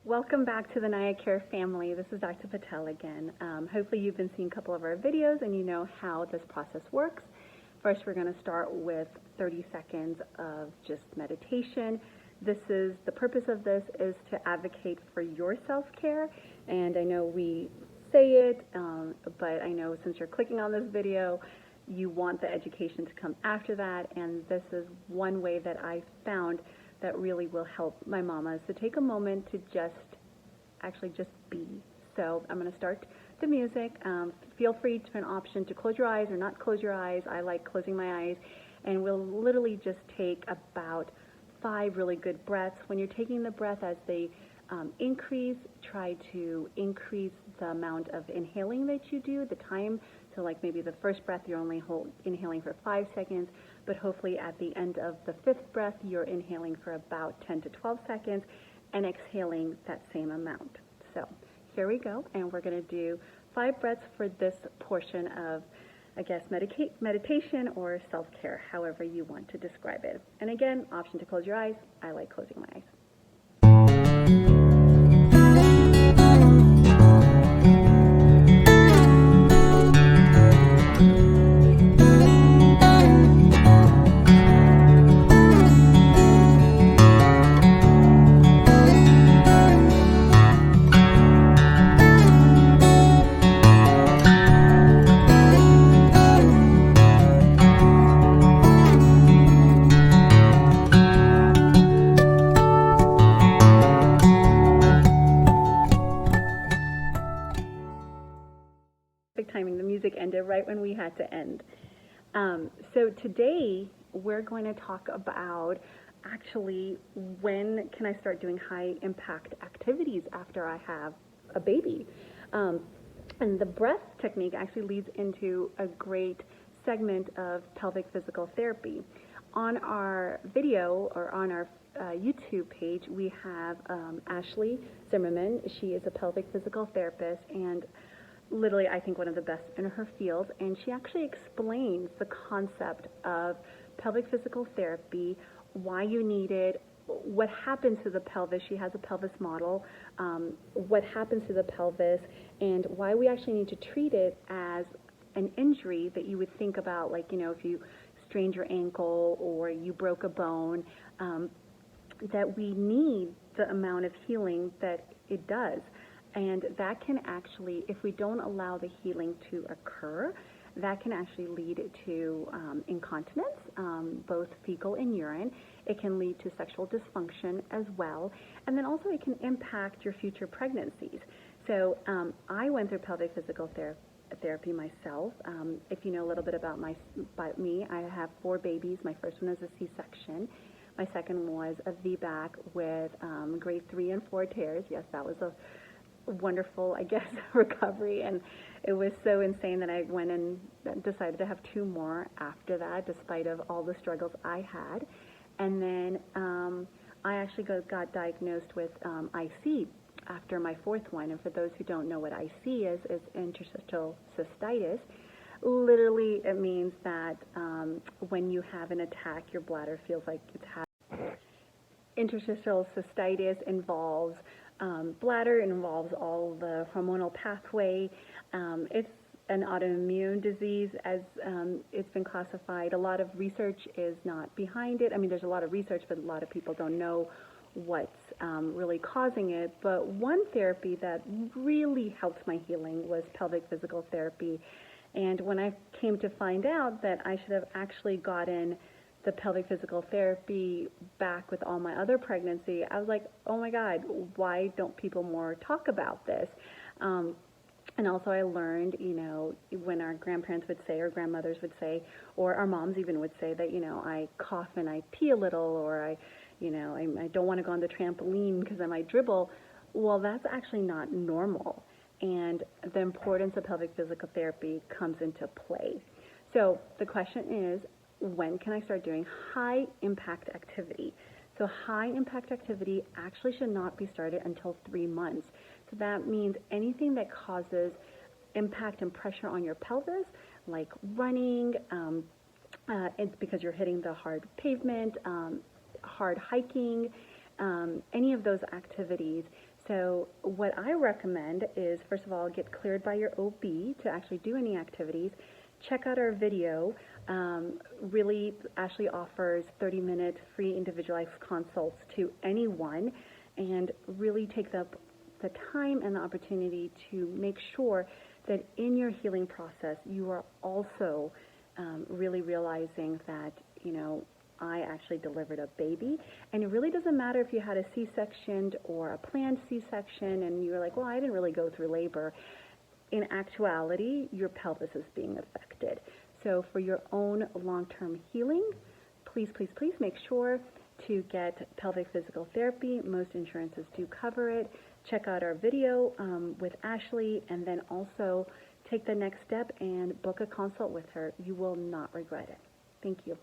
Welcome back to the Naya Care family. This is Dr. Patel again. Hopefully you've been seeing a couple of our videos and you know how this process works. First, we're going to start with 30 seconds of just meditation. The purpose of this is to advocate for your self-care, and I know we say it, but I know since you're clicking on this video, you want the education to come after that, and this is one way that I found that really will help my mamas to take a moment to just be. So I'm going to start the music. Feel free to an option to close your eyes or not close your eyes. I like closing my eyes, and we'll literally just take about 5 really good breaths. When you're taking the breath as they increase, try to increase the amount of inhaling that you do, the time. So like maybe the first breath you're only inhaling for 5 seconds, but hopefully at the end of the 5th breath you're inhaling for about 10 to 12 seconds and exhaling that same amount. So here we go, and we're going to do 5 breaths for this portion of, I guess, meditation or self-care, however you want to describe it. And again, option to close your eyes. I like closing my eyes. Timing. The music ended right when we had to end. So today we're going to talk about actually when can I start doing high impact activities after I have a baby. And the breath technique actually leads into a great segment of pelvic physical therapy. On our video or on our YouTube page, we have Ashley Zimmerman. She is a pelvic physical therapist and literally, I think, one of the best in her field, and she actually explains the concept of pelvic physical therapy, why you need it, what happens to the pelvis. She has a pelvis model, what happens to the pelvis, and why we actually need to treat it as an injury that you would think about, like, you know, if you strained your ankle or you broke a bone, that we need the amount of healing that it does. And that can actually, if we don't allow the healing to occur, that can actually lead to incontinence, both fecal and urine. It can lead to sexual dysfunction as well. And then also it can impact your future pregnancies. So I went through pelvic physical therapy myself. If you know a little bit about me, I have 4 babies. My first one was a C-section. My second was a VBAC with grade 3 and 4 tears. Yes, that was a wonderful, I guess, recovery, and it was so insane that I went and decided to have 2 more after that, despite of all the struggles I had. And then I actually got diagnosed with IC after my 4th one. And for those who don't know what IC is interstitial cystitis. Literally, it means that when you have an attack, your bladder feels like it's having. Interstitial cystitis involves bladder, involves all the hormonal pathway. It's an autoimmune disease as it's been classified. A lot of research is not behind it. I mean, there's a lot of research, but a lot of people don't know what's really causing it. But one therapy that really helped my healing was pelvic physical therapy. And when I came to find out that I should have actually gotten the pelvic physical therapy back with all my other pregnancy, I was like, oh my God, why don't people more talk about this? And also I learned, you know, when our grandparents would say, or grandmothers would say, or our moms even would say that, you know, I cough and I pee a little, or I don't want to go on the trampoline because I might dribble. Well, that's actually not normal. And the importance of pelvic physical therapy comes into play. So the question is, when can I start doing high impact activity? So high impact activity actually should not be started until 3 months. So that means anything that causes impact and pressure on your pelvis, like running, it's because you're hitting the hard pavement, hard hiking, any of those activities. So what I recommend is, first of all, get cleared by your OB to actually do any activities. Check out our video. Really, Ashley offers 30-minute free individualized consults to anyone, and really take the time and the opportunity to make sure that in your healing process you are also really realizing that, I actually delivered a baby, and it really doesn't matter if you had a C-section or a planned C-section and you're like, well, I didn't really go through labor. In actuality, your pelvis is being affected. So for your own long-term healing, please, please, please make sure to get pelvic physical therapy. Most insurances do cover it. Check out our video with Ashley, and then also take the next step and book a consult with her. You will not regret it. Thank you.